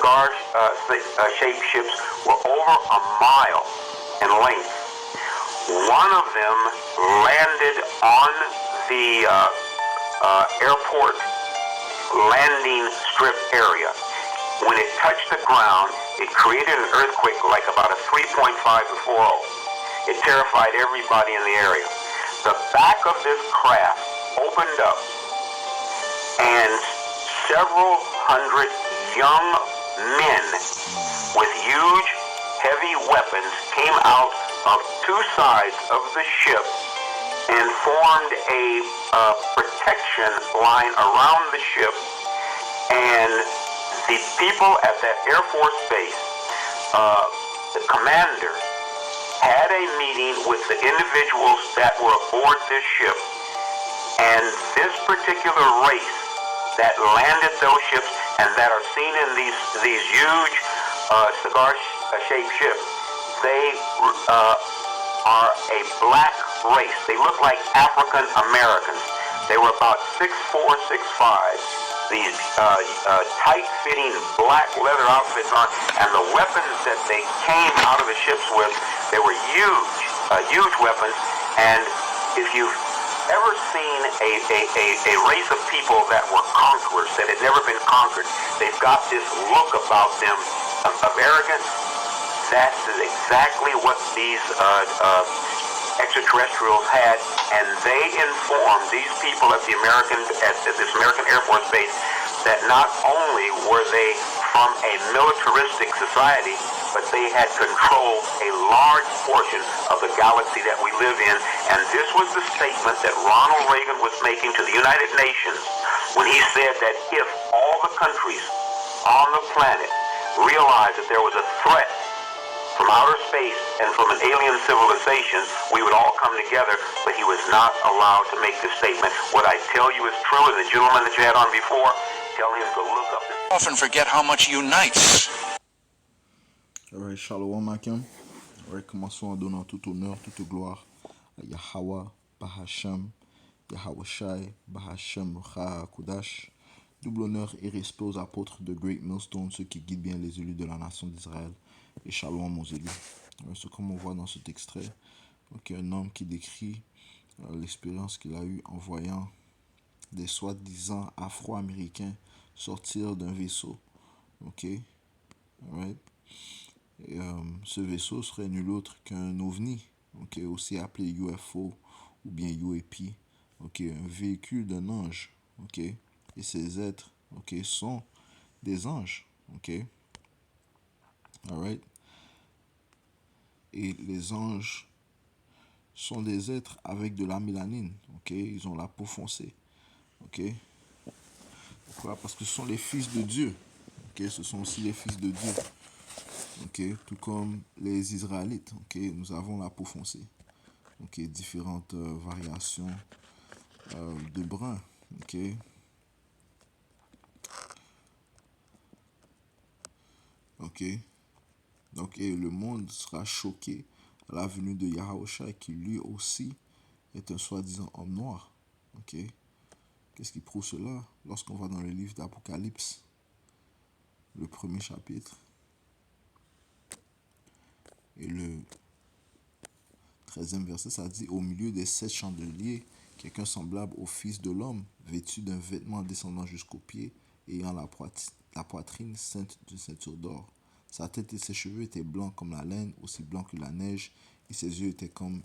cigar-shaped ships were over a mile in length. One of them landed on the airport landing strip area. When it touched the ground, it created an earthquake like about a 3.5 to 4. It terrified everybody in the area. The back of this craft opened up, and several hundred young men with huge, heavy weapons came out of two sides of the ship and formed a protection line around the ship. And the people at that Air Force base, the commander, had a meeting with the individuals that were aboard this ship. And this particular race that landed those ships and that are seen in these huge cigar-shaped ships, they are a black race. They look like African Americans. They were about 6'4", 6'5". These tight-fitting black leather outfits on, and the weapons that they came out of the ships with, they were huge weapons. And if you've ever seen a race of people that were conquerors, that had never been conquered, they've got this look about them of arrogance. That's exactly what these extraterrestrials had, and they informed these people at this American Air Force base that not only were they from a militaristic society, but they had controlled a large portion of the galaxy that we live in. And this was the statement that Ronald Reagan was making to the United Nations when he said that if all the countries on the planet realized that there was a threat from outer space and from an alien civilization, we would all come together, but he was not allowed to make this statement. What I tell you is true, and the gentleman that you had on before, tell him to look up this. Often forget how much unites. Alright, Shalom Akim. Alright, commençons en donnant tout honneur, toute gloire à Yahweh, Bahashem, Yahweh Shai, Bahashem, Ra Kudash. Double honneur et respect aux apôtres de Great Millstone, ceux qui guident bien les élus de la nation d'Israël. Et shalom aux élus. Ce qu'on voit dans cet extrait, donc, un homme qui décrit l'expérience qu'il a eue en voyant des soi-disant Afro-Américains sortir d'un vaisseau. Ok, right. Et, ce vaisseau serait nul autre qu'un ovni, ok, aussi appelé UFO ou bien UAP, ok, un véhicule d'un ange, ok. Et ces êtres, ok, sont des anges, ok. Alright. Et les anges sont des êtres avec de la mélanine, ok. Ils ont la peau foncée, ok. Pourquoi? Parce que ce sont les fils de Dieu, ok. Ce sont aussi les fils de Dieu, ok. Tout comme les Israélites, ok. Nous avons la peau foncée, ok. Différentes variations de brun, ok. Ok. Donc, et le monde sera choqué à la venue de Yahushua, qui lui aussi est un soi-disant homme noir. Ok. Qu'est-ce qui prouve cela? Lorsqu'on va dans le livre d'Apocalypse, le premier chapitre, et le 13e verset, ça dit: au milieu des 7 chandeliers, quelqu'un semblable au Fils de l'homme, vêtu d'un vêtement descendant jusqu'aux pieds, ayant la poitrine ceinte d'une ceinture d'or. Sa tête et ses cheveux étaient blancs comme la laine, aussi blancs que la neige, et ses yeux étaient comme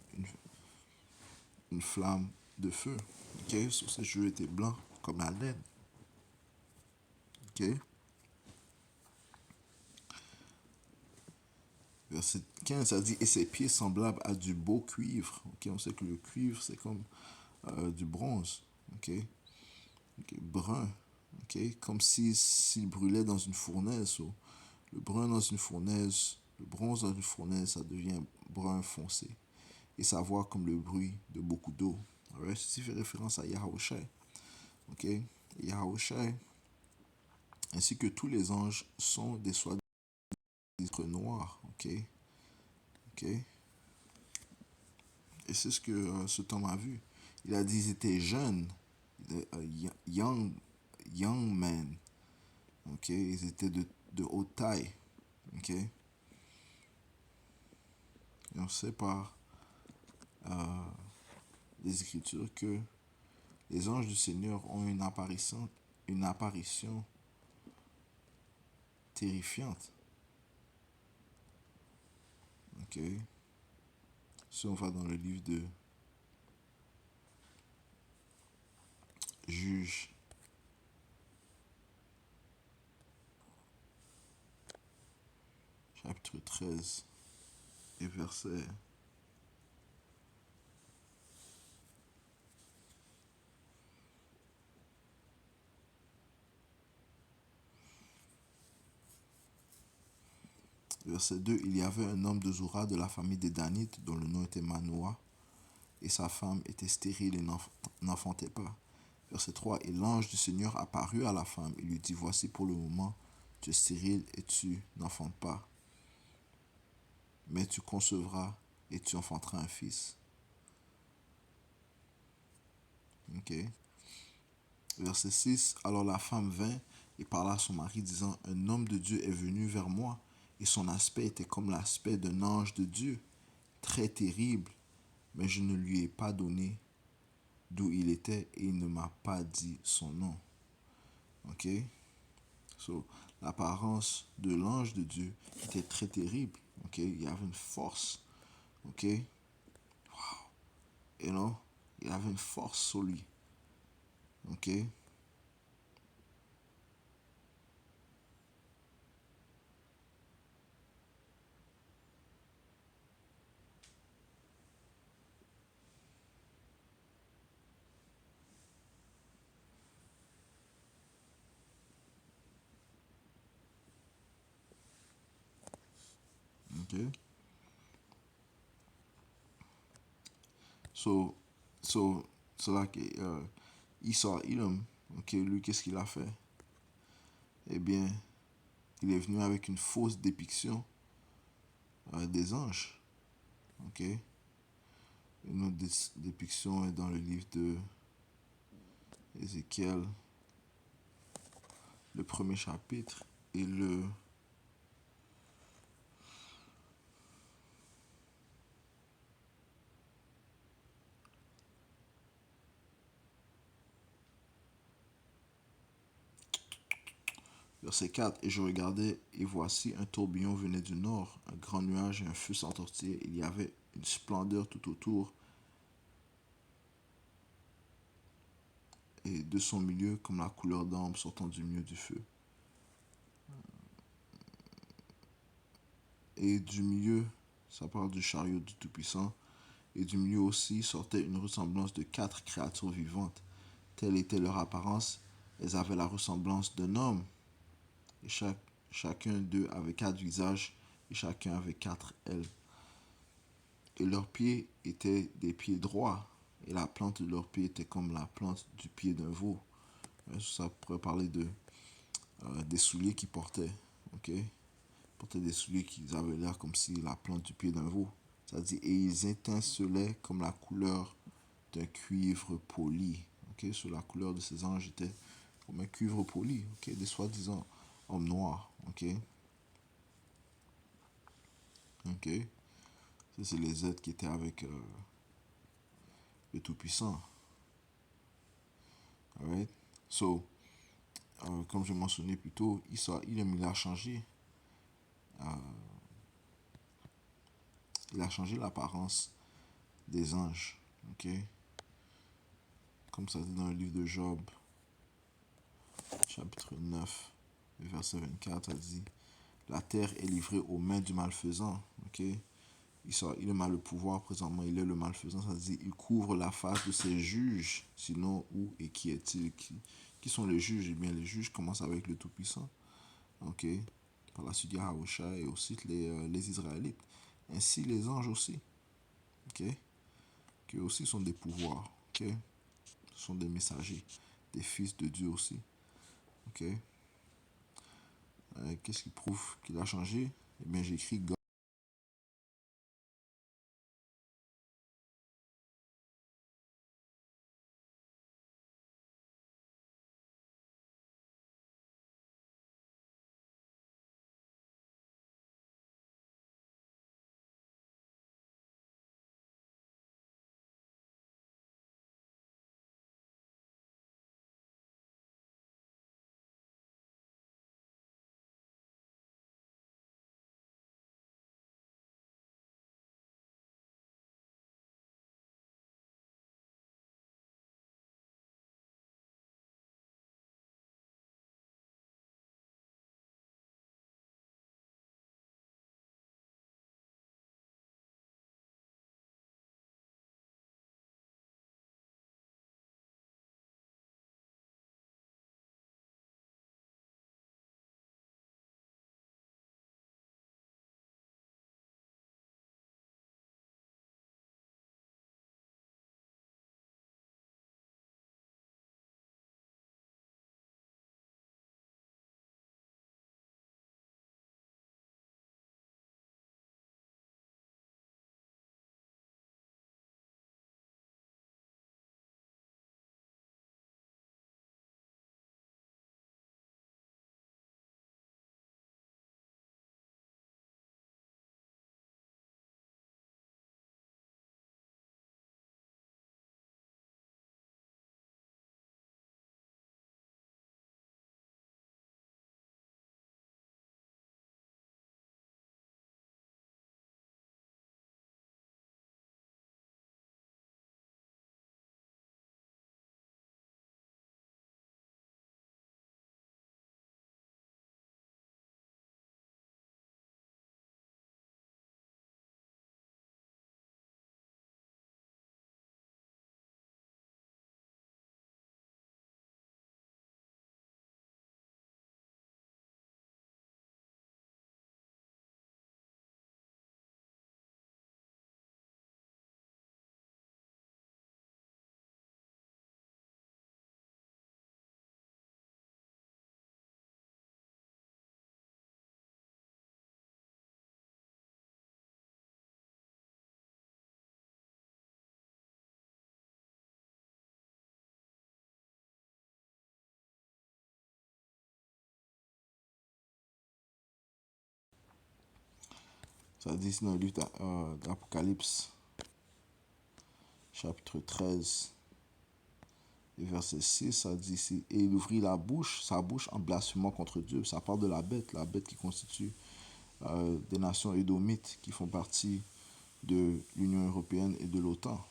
une flamme de feu. Ok, ses cheveux étaient blancs comme la laine. Ok. Verset 15, ça dit: et ses pieds semblables à du beau cuivre. Ok, on sait que le cuivre, c'est comme du bronze. Ok, brun. Ok, comme s'il brûlait dans une fournaise. Le brun dans une fournaise, le bronze dans une fournaise, ça devient brun foncé. Et sa voix comme le bruit de beaucoup d'eau. Alright, ceci fait référence à Yahushua. Ok, Yahushua, ainsi que tous les anges, sont des soi-disant noirs. Ok, ok. Et c'est ce que cet homme a vu. Il a dit qu'ils étaient jeunes, young men. Ok, ils étaient de haute taille. Ok? Et on sait par les Écritures que les anges du Seigneur ont une apparition terrifiante. Ok? Si on va dans le livre de Juges, chapitre 13 et verset 2, il y avait un homme de Zora de la famille des Danites dont le nom était Manoah et sa femme était stérile et n'enfantait pas. Verset 3, et l'ange du Seigneur apparut à la femme et lui dit, voici pour le moment, tu es stérile et tu n'enfantes pas, mais tu concevras et tu enfanteras un fils. Ok. Verset 6, alors la femme vint et parla à son mari disant, un homme de Dieu est venu vers moi et son aspect était comme l'aspect d'un ange de Dieu, très terrible, mais je ne lui ai pas donné d'où il était et il ne m'a pas dit son nom. Ok? So, l'apparence de l'ange de Dieu était très terrible. Ok? Il y avait une force. Ok? You know? Il y avait une force sur lui. Ok? Ok? So, c'est là que Esau, Edom, ok, lui, qu'est-ce qu'il a fait? Eh bien, il est venu avec une fausse dépiction des anges. Ok? Une autre dépiction est dans le livre de Ézéchiel, le premier chapitre, et le verset 4. Et je regardais, et voici un tourbillon venait du nord, un grand nuage et un feu s'entortillait. Il y avait une splendeur tout autour, et de son milieu comme la couleur d'ambre sortant du milieu du feu. Et du milieu, ça parle du chariot du Tout-Puissant, et du milieu aussi sortait une ressemblance de 4 créatures vivantes. Telle était leur apparence. Elles avaient la ressemblance d'un homme, et chacun d'eux avait 4 visages, et chacun avait 4 ailes. Et leurs pieds étaient des pieds droits, et la plante de leurs pieds était comme la plante du pied d'un veau. Ça pourrait parler des souliers qu'ils portaient. Ok? Ils portaient des souliers qui avaient l'air comme si la plante du pied d'un veau. Ça dit, et ils étincelaient comme la couleur d'un cuivre poli. Ok? Sur la couleur de ces anges était comme un cuivre poli. Ok? Des soi-disant hommes noirs. Ok? Ok? Ça, c'est les êtres qui étaient avec le Tout-Puissant. Alright? So, comme je mentionnais plus tôt, il a changé. Il a changé l'apparence des anges. Ok? Comme ça dit dans le livre de Job, chapitre 9, verset 24, ça dit, la terre est livrée aux mains du malfaisant. Ok? Il a le pouvoir présentement, il est le malfaisant. Ça dit, il couvre la face de ses juges. Sinon, où et qui est-il? Qui sont les juges? Eh bien, les juges commencent avec le Tout-Puissant. Ok? Par la suite, il y a Yahusha et aussi les Israélites. Ainsi, les anges aussi. Ok? Qui aussi sont des pouvoirs. Ok? Ce sont des messagers, des fils de Dieu aussi. Ok? Qu'est-ce qui prouve qu'il a changé? Eh bien, j'écris Ça dit ici dans le livre d'Apocalypse, chapitre 13, et verset 6, ça dit ici, et il ouvrit sa bouche en blasphémant contre Dieu. Ça parle de la bête qui constitue des nations édomites qui font partie de l'Union européenne et de l'OTAN.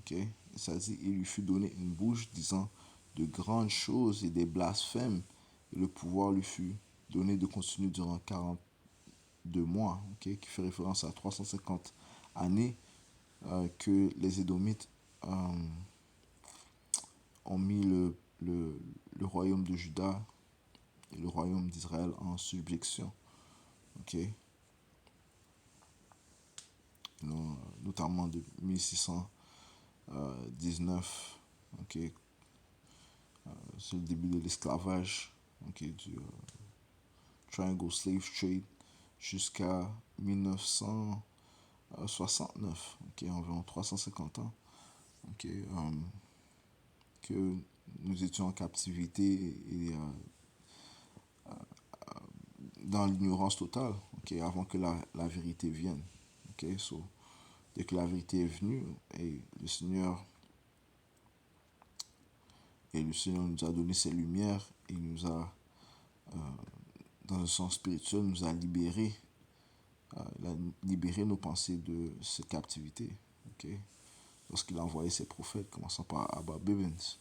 Okay? Et ça dit, il lui fut donné une bouche disant de grandes choses et des blasphèmes, et le pouvoir lui fut donné de continuer durant 42 mois, okay? Qui fait référence à 350 années que les Édomites ont mis le royaume de Juda et le royaume d'Israël en subjection. Okay? Notamment de 1619, okay? C'est le début de l'esclavage, okay? Du Triangle Slave Trade jusqu'à 1969, okay? Environ 350 ans, okay? Que nous étions en captivité et dans l'ignorance totale, okay? Avant que la vérité vienne. Okay? So, dès que la vérité est venue et le Seigneur nous a donné ses lumières et nous a, dans un sens spirituel, nous a libérés, libéré nos pensées de cette captivité. Okay? Lorsqu'il a envoyé ses prophètes, commençant par Abba Bivens.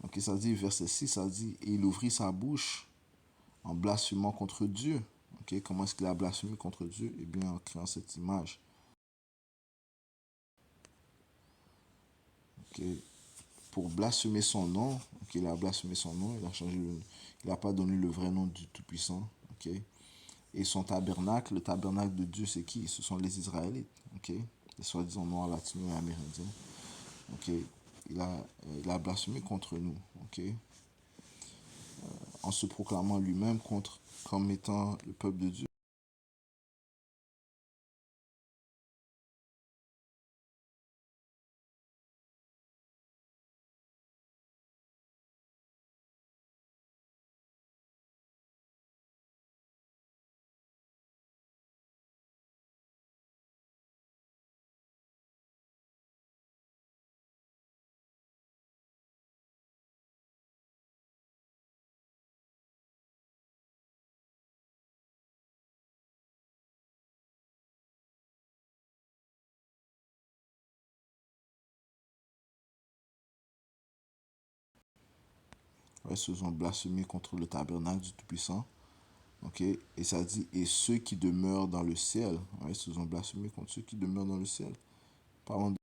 Okay, ça dit, verset 6, ça dit, et il ouvrit sa bouche en blasphémant contre Dieu. Okay? Comment est-ce qu'il a blasphémé contre Dieu? Eh bien, en créant cette image. Okay? Pour blasphémer son nom, okay, il a blasphémé son nom, il n'a pas donné le vrai nom du Tout-Puissant. Okay? Et son tabernacle, le tabernacle de Dieu, c'est qui? Ce sont les Israélites. Okay? Les soi-disant noirs, latinos et amérindiens. Okay? Il a blasphémé contre nous. Okay? En se proclamant lui-même comme étant le peuple de Dieu. Ouais, se sont blasphémés contre le tabernacle du Tout-Puissant. Okay? Et ça dit, et ceux qui demeurent dans le ciel. Ouais, se sont blasphémés contre ceux qui demeurent dans le ciel. Parlons de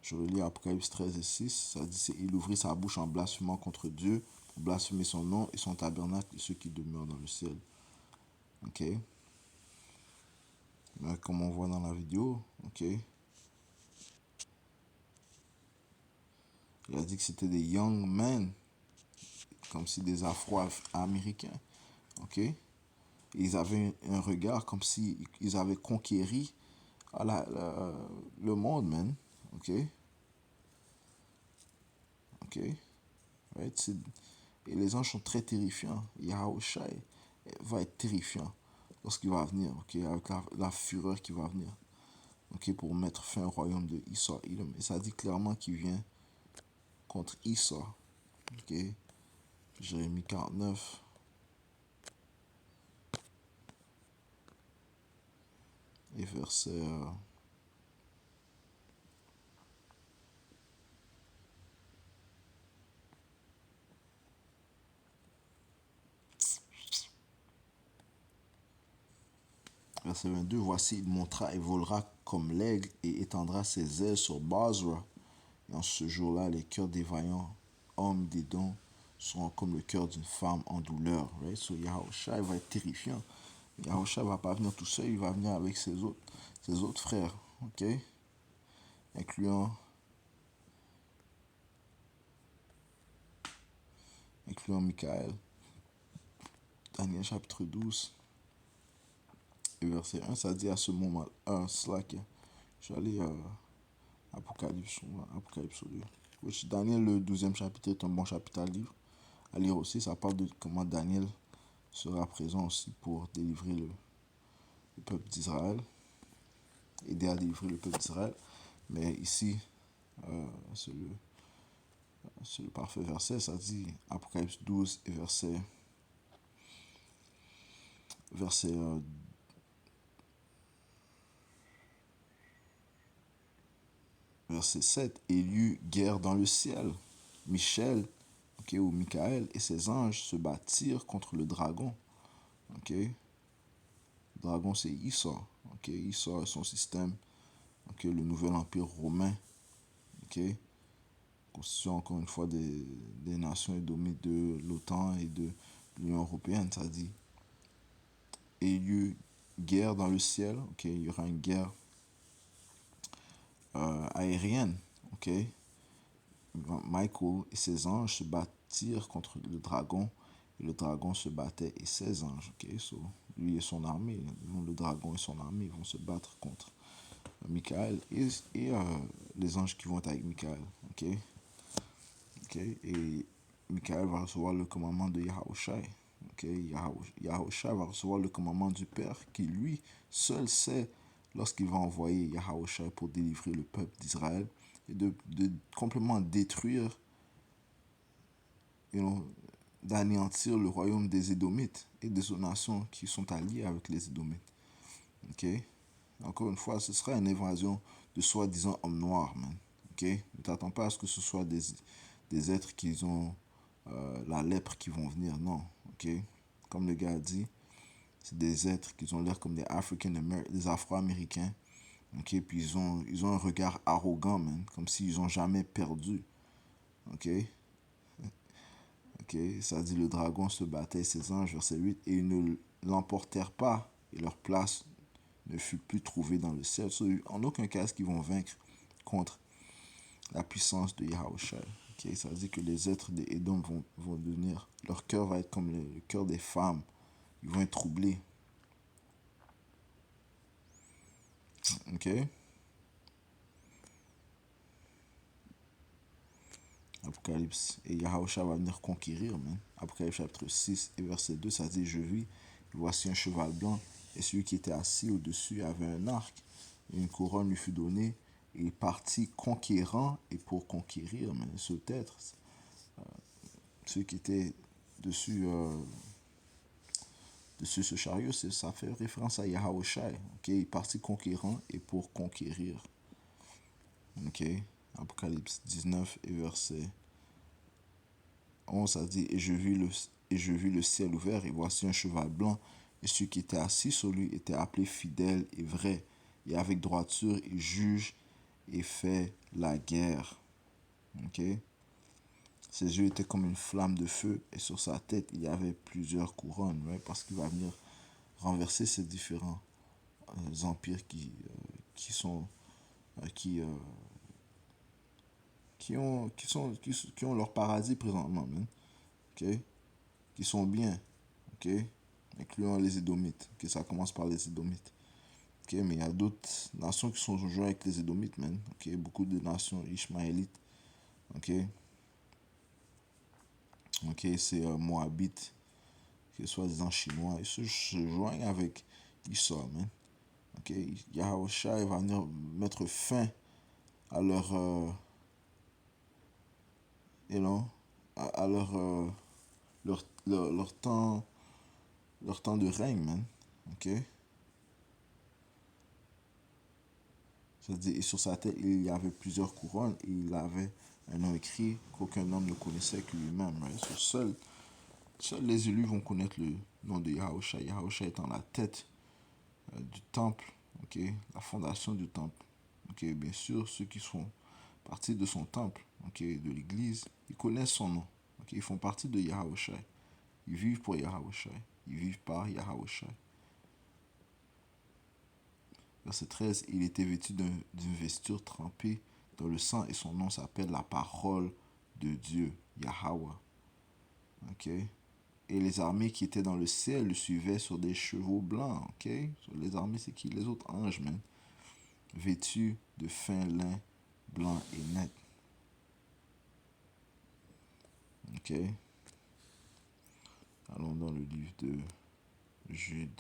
Je relis Apocalypse 13 et 6. Ça dit, il ouvrit sa bouche en blasphémant contre Dieu pour blasphémer son nom et son tabernacle et ceux qui demeurent dans le ciel. Ok? Mais comme on voit dans la vidéo, ok? Il a dit que c'était des young men, comme si des Afro-Américains. Ok? Et ils avaient un regard comme si ils avaient conquéri le monde, man. Ok? Ok? Right? Et les anges sont très terrifiants. Yahushai va être terrifiant lorsqu'il va venir, ok, avec la fureur qui va venir, ok, pour mettre fin au royaume de Esau, Edom. Et ça dit clairement qu'il vient contre Esau, ok. Jérémie 49, et verset verset 22, voici, il montera et volera comme l'aigle et étendra ses ailes sur Basra Et en ce jour-là, les cœurs des vaillants hommes des dons seront comme le cœur d'une femme en douleur. Right? So Yahushua va être terrifiant. Yahushua va pas venir tout seul, il va venir avec ses autres frères. Ok? Incluant Michael. Daniel chapitre 12 et verset 1, ça dit à ce moment, slack, je vais aller Apocalypse 2. Daniel, le 12e chapitre, est un bon chapitre à lire aussi. Ça parle de comment Daniel sera présent aussi pour délivrer le peuple d'Israël, aider à délivrer le peuple d'Israël. Mais ici, c'est le parfait verset, ça dit Apocalypse 12 et verset 7, et il y eut guerre dans le ciel. Michel, ou Michael et ses anges se battirent contre le dragon. Le dragon, c'est Esau. Esau et son système. Le nouvel empire romain. Constituant encore une fois des nations édomites de l'OTAN et de l'Union européenne, ça dit. Et il y eut guerre dans le ciel. Il y aura une guerre aérienne. Michael et ses anges se battirent contre le dragon, et le dragon se battait et ses anges. So, lui et son armée, le dragon et son armée vont se battre contre Michael et les anges qui vont être avec Michael. Et Michael va recevoir le commandement de Yahushua. Yahushua va recevoir le commandement du Père qui lui seul sait lorsqu'il va envoyer Yahushua pour délivrer le peuple d'Israël et de complètement détruire, d'anéantir le royaume des Édomites et des autres nations qui sont alliées avec les Édomites. Encore une fois, ce sera une invasion de soi-disant hommes noirs, man. Ne t'attends pas à ce que ce soit des êtres qui ont la lèpre qui vont venir, non. Comme le gars a dit, c'est des êtres qui ont l'air comme des Afro-Américains. Puis ils ont un regard arrogant, man, comme s'ils ont jamais perdu. Ça dit le dragon se battait ses anges, verset 8, et ils ne l'emportèrent pas, et leur place ne fut plus trouvée dans le ciel. En aucun cas, est-ce qu'ils vont vaincre contre la puissance de Yahushua. Ça dit que les êtres des Édom vont devenir, leur cœur va être comme le cœur des femmes. Ils vont être troublés. Apocalypse. Et Yahushua va venir conquérir, man. Apocalypse chapitre 6 et verset 2, ça dit, je vis, et voici un cheval blanc, et celui qui était assis au-dessus avait un arc, et une couronne lui fut donnée, et il partit conquérant et pour conquérir, man. Ce être, ceux qui étaient dessus ce chariot, ça fait référence à Yahushua. Il partit conquérant et pour conquérir. Apocalypse 19 et verset 11, ça dit, et je vis le ciel ouvert, et voici un cheval blanc, et celui qui était assis sur lui était appelé fidèle et vrai, et avec droiture il juge et fait la guerre. Ses yeux étaient comme une flamme de feu, et sur sa tête il y avait plusieurs couronnes, parce qu'il va venir renverser ces différents empires qui ont leur paradis présentement, man. Qui sont bien, incluant les Édomites. Ça commence par les Édomites. Mais il y a d'autres nations qui sont jouées avec les Édomites, man. Beaucoup de nations ishmaélites. C'est Moabites, qui soi-disant chinois. Ils se joignent avec Esau, man. Yahushua va venir mettre fin à leur à leur temps de règne, man. Ça dit, et sur sa tête il y avait plusieurs couronnes, et il avait un nom écrit qu'aucun homme ne connaissait que lui-même, Seuls les élus vont connaître le nom de Yahushua. Yahushua étant la tête du temple, la fondation du temple. Bien sûr, ceux qui sont partie de son temple, ok, de l'église, ils connaissent son nom. Ok, ils font partie de Yahawashi. Ils vivent pour Yahawashi. Ils vivent par Yahawashi. Verset 13, il était vêtu d'une vesture trempée dans le sang et son nom s'appelle la parole de Dieu, Yahweh. Ok? Et les armées qui étaient dans le ciel le suivaient sur des chevaux blancs. Ok? Les armées, c'est qui? Les autres anges, man. Vêtus de fin lin blanc et net. Ok? Allons dans le livre de Jude.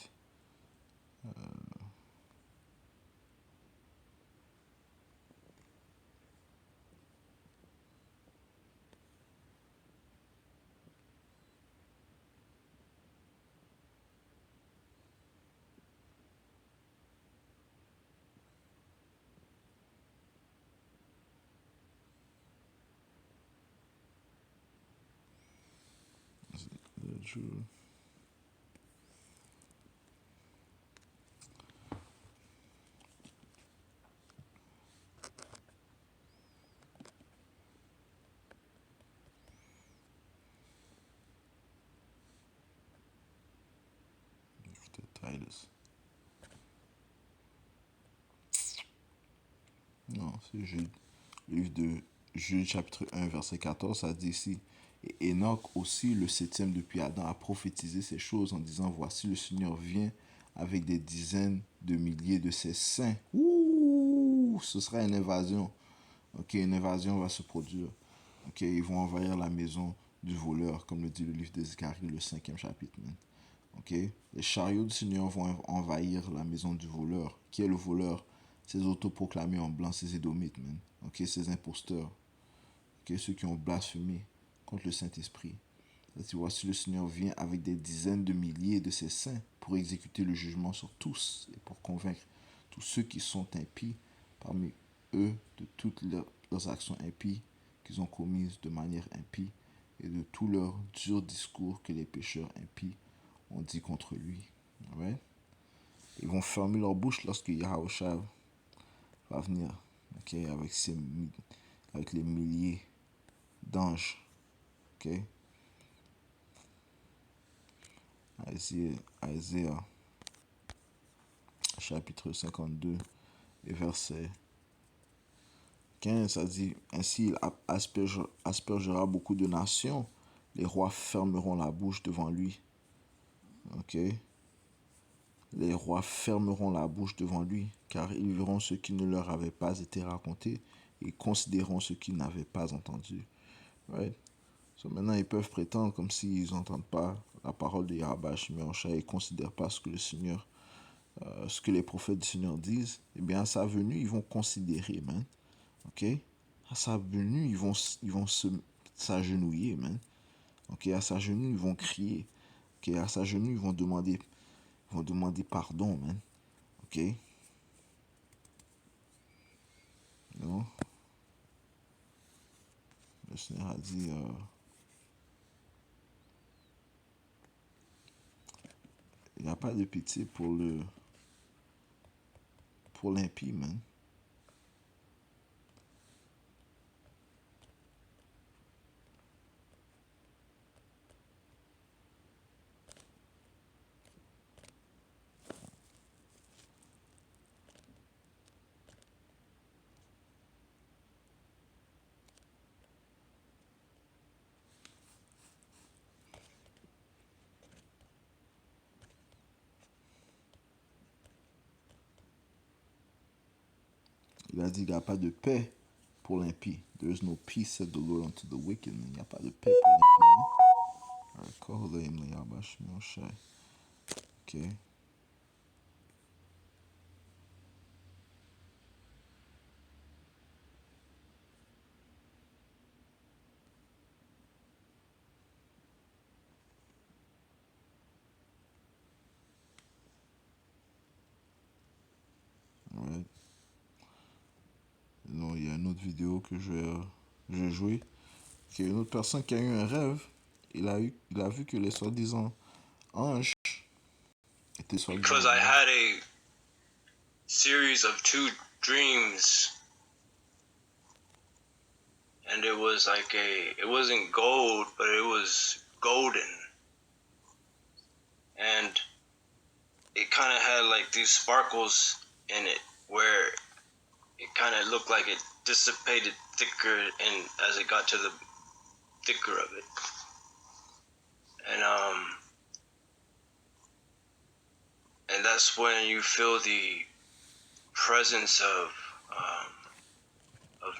Jude. Titus. Non, c'est Jude. Le livre de Jude, chapitre 1, verset 14, ça dit ici. Et Enoch aussi, le septième depuis Adam, a prophétisé ces choses en disant, voici le Seigneur vient avec des dizaines de milliers de ses saints. Ouh, ce sera une invasion. Ok, une invasion va se produire. Ok, ils vont envahir la maison du voleur, comme le dit le livre de Zacharie, le 5e chapitre. Man. Ok, les chariots du Seigneur vont envahir la maison du voleur. Qui est le voleur? Ces autoproclamés en blanc, ces édomites, man. Ok, ces imposteurs. Ok, ceux qui ont blasphémé contre le Saint-Esprit. Voici le Seigneur vient avec des dizaines de milliers de ses saints pour exécuter le jugement sur tous et pour convaincre tous ceux qui sont impies parmi eux de toutes leurs actions impies qu'ils ont commises de manière impie et de tous leurs durs discours que les pécheurs impies ont dit contre lui. Right? Ils vont fermer leur bouche lorsque Yahushua va venir, okay, avec les milliers d'anges. Okay? Isaiah, chapitre 52 et verset 15, ça dit, ainsi il aspergera beaucoup de nations, les rois fermeront la bouche devant lui. Ok? Les rois fermeront la bouche devant lui, car ils verront ce qui ne leur avait pas été raconté et considéreront ce qu'ils n'avaient pas entendu. Right? So maintenant, ils peuvent prétendre comme s'ils n'entendent pas la parole de Yahweh Shemiyosha et ne considèrent pas ce que le Seigneur, ce que les prophètes du Seigneur disent. Eh bien, à sa venue, ils vont considérer, man. Ok? À sa venue, ils vont s'agenouiller, man. Ok? À sa venue, ils vont crier. Ok? À sa venue, ils vont demander pardon, man. Ok? Non? Le Seigneur a dit, il n'y a pas de pitié pour l'impie, man. Il a dit qu'il n'y a pas de paix pour l'impie. There is no peace, said the Lord, unto the wicked. Il n'y a pas de paix pour l'impie. Ok. Ouais. Non, il y a une autre vidéo que je vais jouer. Il y a une autre personne qui a eu un rêve. Il a vu que les soi-disant anges étaient soi-disant. Because I had a series of 2 dreams and it was like it wasn't gold, but it was golden, and it kind of had like these sparkles in it where it kind of looked like it dissipated thicker and as it got to the thicker of it. And that's when you feel the presence of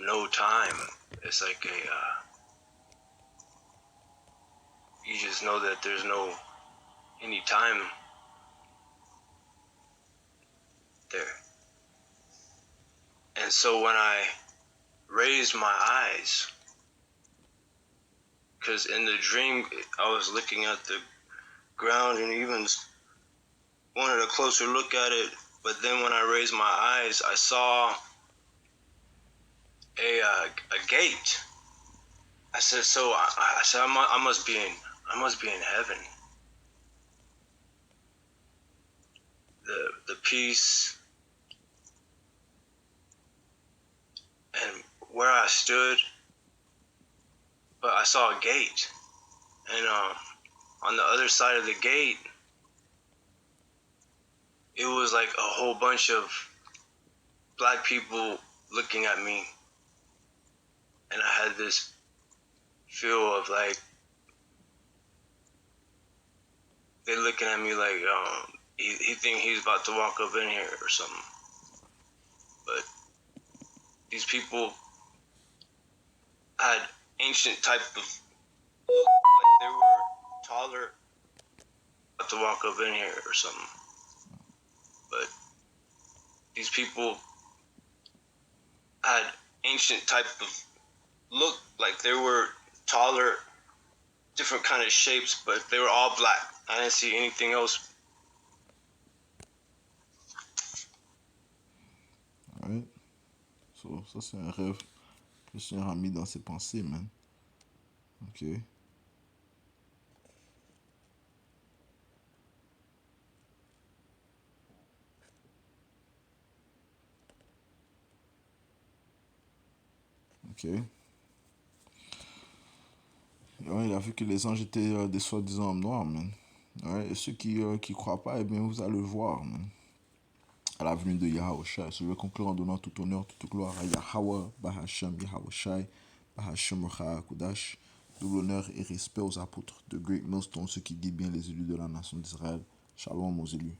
no time. It's like you just know that there's no any time there. And so when I raised my eyes, because in the dream I was looking at the ground and even wanted a closer look at it, but then when I raised my eyes, I saw a gate. I said, so I said, I must be in heaven. The peace and where I stood, but I saw a gate, and on the other side of the gate, it was like a whole bunch of black people looking at me, and I had this feel of like they're looking at me like he think he's about to walk up in here or something. But these people had ancient type of look, like they were taller, about to walk up in here or something. But these people had ancient type of look, like they were taller, different kind of shapes, but they were all black. I didn't see anything else. Alright. So, ça c'est un rêve que le Seigneur a mis dans ses pensées, man. Ok. Ok. Ouais, il a vu que les anges étaient des soi-disant hommes noirs, man. Ouais, et ceux qui croient pas, eh bien, vous allez le voir, man. À la venue de Yahawashi. Je vais conclure en donnant tout honneur, toute gloire à Yahweh, Bahashem, Yahawashi, Bahashem, Kudash. Double honneur et respect aux apôtres de Great Millstone, ceux qui guident bien les élus de la nation d'Israël. Shalom aux élus.